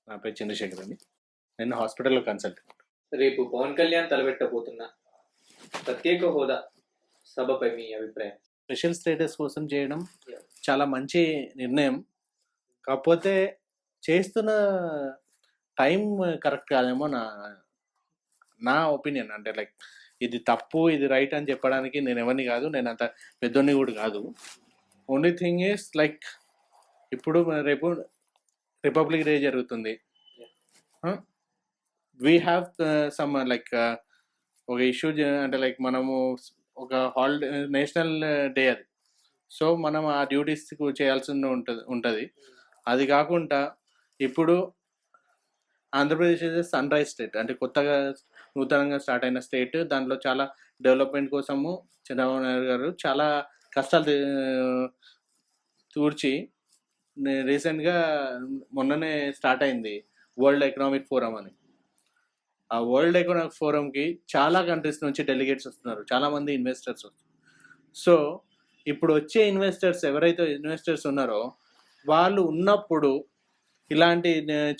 నా పేరు చంద్రశేఖర్ అండి. నేను హాస్పిటల్లో కన్సల్టెంట్. రేపు పవన్ కళ్యాణ్ తలపెట్టబోతున్న ప్రత్యేక హోదా సభపై మీ అభిప్రాయం? స్పెషల్ స్టేటస్ కోసం చేయడం చాలా మంచి నిర్ణయం. కాకపోతే చేస్తున్న టైం కరెక్ట్ కాదేమో నా ఒపీనియన్. అంటే లైక్ ఇది తప్పు ఇది రైట్ అని చెప్పడానికి నేను ఎవరిని కాదు, నేను అంత పెద్దోని కూడా కాదు. ఓన్లీ థింగ్ ఈస్ లైక్ ఇప్పుడు రేపు రిపబ్లిక్ డే జరుగుతుంది. వీ హ్యావ్ సమ్ లైక్ ఒక ఇష్యూ అంటే లైక్ మనము ఒక హాలిడే నేషనల్ డే అది. సో మనం ఆ డ్యూటీస్ చేయాల్సి ఉంటుంది. అది కాకుండా ఇప్పుడు Andhra Pradesh is sun rise state, అంటే కొత్తగా నూతనంగా స్టార్ట్ అయిన స్టేట్. దాంట్లో చాలా డెవలప్మెంట్ కోసము చంద్రబాబు నాయుడు గారు చాలా కష్టాలు తూర్చి రీసెంట్గా మొన్ననే స్టార్ట్ అయింది వరల్డ్ ఎకనామిక్ ఫోరం అని. ఆ వరల్డ్ ఎకనామిక్ ఫోరంకి చాలా కంట్రీస్ నుంచి డెలిగేట్స్ వస్తున్నారు, చాలామంది ఇన్వెస్టర్స్ వస్తున్నారు. సో ఇప్పుడు వచ్చే ఇన్వెస్టర్స్ ఎవరైతే ఇన్వెస్టర్స్ ఉన్నారో వాళ్ళు ఉన్నప్పుడు ఇలాంటి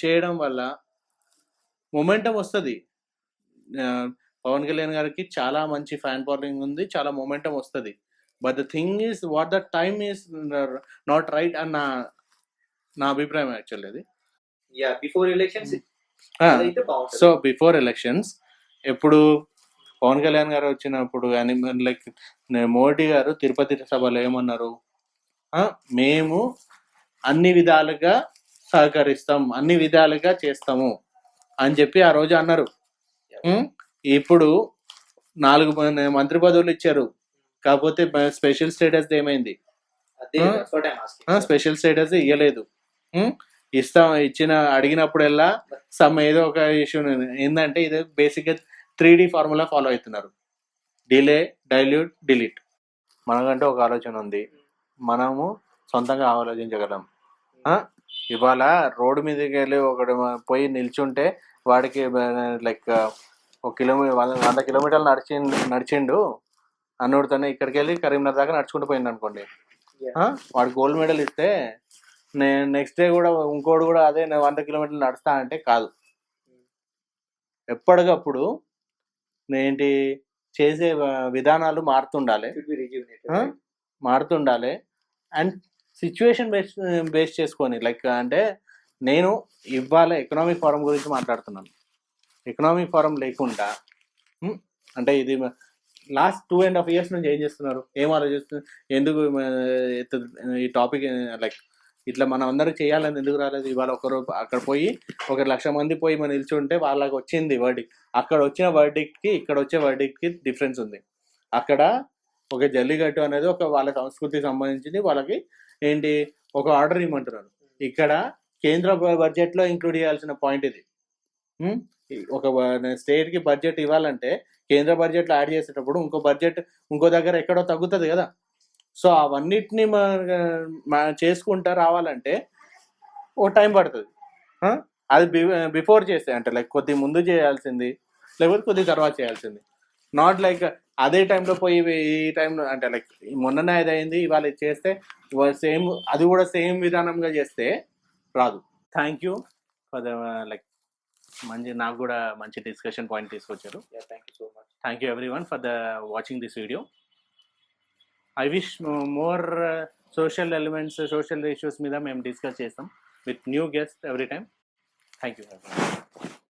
చేయడం వల్ల మొమెంటం వస్తుంది. పవన్ కళ్యాణ్ గారికి చాలా మంచి ఫ్యాన్ ఫాలోయింగ్ ఉంది, చాలా మొమెంటం వస్తుంది. But the thing is what the time is not right అన్న నా అభిప్రాయం యాక్చువల్లీ అది. Before elections. So before elections ఎప్పుడు పవన్ కళ్యాణ్ గారు వచ్చినప్పుడు కానీ లైక్ మోడీ గారు తిరుపతి సభలో ఏమన్నారు, మేము అన్ని విధాలుగా సహకరిస్తాం, అన్ని విధాలుగా చేస్తాము అని చెప్పి ఆ రోజు అన్నారు. ఇప్పుడు 4 మంత్రి పదవులు ఇచ్చారు, కాకపోతే స్పెషల్ స్టేటస్ ఏమైంది? స్పెషల్ స్టేటస్ ఇవ్వలేదు. అడిగినప్పుడల్లా సమ్ ఏదో ఒక ఇష్యూ ఏంటంటే ఇది బేసిక్గా 3D ఫార్ములా ఫాలో అవుతున్నారు. Delay, dilute, delete. మనకంటే ఒక ఆలోచన ఉంది, మనము సొంతంగా ఆలోచించగలం. ఇవాళ రోడ్డు మీదకి వెళ్ళి ఒకడు పోయి నిల్చుంటే వాడికి లైక్ 100 కిలోమీటర్లు నడిచిండు అన్నోడితోనే ఇక్కడికి వెళ్ళి కరీంనగర్ దాకా నడుచుకుంటూ పోయింది అనుకోండి, వాడు గోల్డ్ మెడల్ ఇస్తే నేను నెక్స్ట్ డే కూడా ఇంకోటి కూడా అదే 100 కిలోమీటర్లు నడుస్తా అంటే కాదు. ఎప్పటికప్పుడు ఏంటి చేసే విధానాలు మారుతుండాలి. అండ్ సిచ్యువేషన్ బేస్ చేసుకొని లైక్ అంటే నేను ఇవాళ ఎకనామిక్ ఫారం గురించి మాట్లాడుతున్నాను. ఎకనామిక్ ఫారం లేకుండా అంటే ఇది లాస్ట్ 2.5 years నుంచి ఏం చేస్తున్నారు, ఏం ఆలోచిస్తున్నారు, ఎందుకు ఈ టాపిక్ లైక్ ఇట్లా మనం అందరికి చేయాలని ఎందుకు రాలేదు? ఇవాళ ఒకరు అక్కడ పోయి 1,00,000 మంది పోయి మనం నిల్చుంటే వాళ్ళకి వచ్చింది వర్డిక్ట్, అక్కడ వచ్చిన వర్డిక్ట్కి ఇక్కడ వచ్చే వర్డిక్ట్కి డిఫరెన్స్ ఉంది. అక్కడ ఒక జల్లికట్టు అనేది ఒక వాళ్ళ సంస్కృతికి సంబంధించింది, వాళ్ళకి ఏంటి ఒక ఆర్డర్ ఇవ్వమంటున్నారు. ఇక్కడ కేంద్ర బడ్జెట్లో ఇంక్లూడ్ చేయాల్సిన పాయింట్ ఇది. ఒక స్టేట్కి బడ్జెట్ ఇవ్వాలంటే కేంద్ర బడ్జెట్లో యాడ్ చేసేటప్పుడు ఇంకో దగ్గర ఎక్కడో తగ్గుతుంది కదా. సో అవన్నిటిని చేసుకుంటా రావాలంటే ఓ టైం పడుతుంది. అది బిఫోర్ చేస్తే అంటే లైక్ కొద్ది ముందు చేయాల్సింది, లేకపోతే కొద్ది తర్వాత చేయాల్సింది. నాట్ లైక్ అదే టైంలో పోయి ఈ టైంలో అంటే లైక్ మొన్ననే అది అయింది ఇవాళ చేస్తే సేమ్, అది కూడా సేమ్ విధానంగా చేస్తే రాదు. Thank you for the like నాకు కూడా మంచి డిస్కషన్ పాయింట్ తీసుకొచ్చారు. Thank you everyone for the watching this video. I wish more social elements, social issues మీద మేము డిస్కస్ చేస్తాం with new guests every time. Thank you.